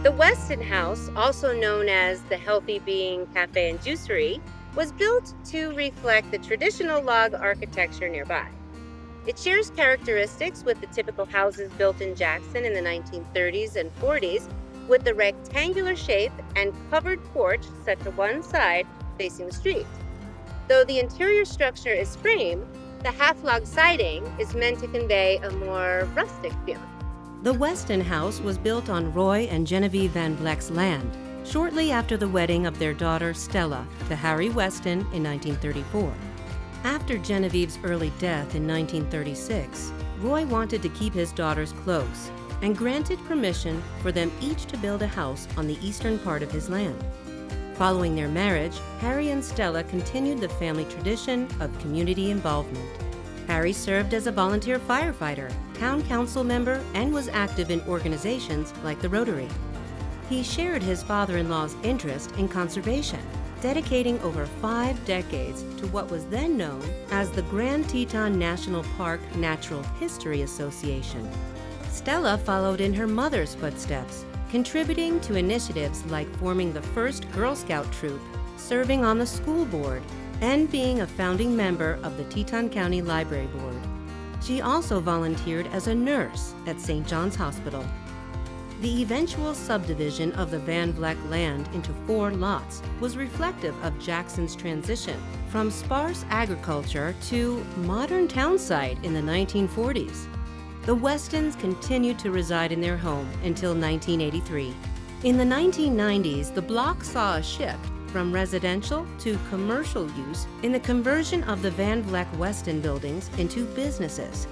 The Weston House, also known as the Healthy Being Cafe and Juicery, was built to reflect the traditional log architecture nearby. It shares characteristics with the typical houses built in Jackson in the 1930s and 40s, with the rectangular shape and covered porch set to one side facing the street. Though the interior structure is frame, the half-log siding is meant to convey a more rustic feeling. The Weston House was built on Roy and Genevieve Van Vleck's land shortly after the wedding of their daughter Stella to Harry Weston in 1934. After Genevieve's early death in 1936, Roy wanted to keep his daughters close and granted permission for them each to build a house on the eastern part of his land. Following their marriage, Harry and Stella continued the family tradition of community involvement. Harry served as a volunteer firefighter, town council member, and was active in organizations like the Rotary. He shared his father-in-law's interest in conservation, dedicating over 5 decades to what was then known as the Grand Teton National Park Natural History Association. Stella followed in her mother's footsteps, contributing to initiatives like forming the first Girl Scout troop, serving on the school board, and being a founding member of the Teton County Library Board. She also volunteered as a nurse at St. John's Hospital. The eventual subdivision of the Van Vleck land into 4 lots was reflective of Jackson's transition from sparse agriculture to modern town site in the 1940s. The Westons continued to reside in their home until 1983. In the 1990s, the block saw a shift from residential to commercial use in the conversion of the Van Vleck Weston buildings into businesses.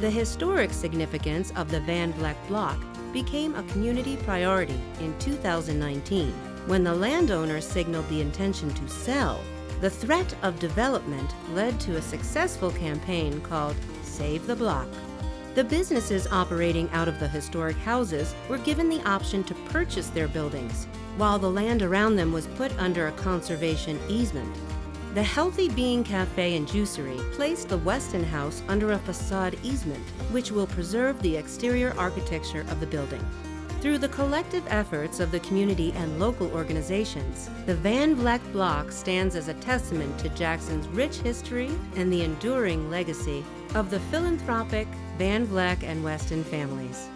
The historic significance of the Van Vleck block became a community priority in 2019 when the landowner signaled the intention to sell. The threat of development led to a successful campaign called Save the Block. The businesses operating out of the historic houses were given the option to purchase their buildings, while the land around them was put under a conservation easement. The Healthy Being Cafe and Juicery placed the Weston House under a facade easement, which will preserve the exterior architecture of the building. Through the collective efforts of the community and local organizations, the Van Vleck block stands as a testament to Jackson's rich history and the enduring legacy of the philanthropic Van Vleck and Weston families.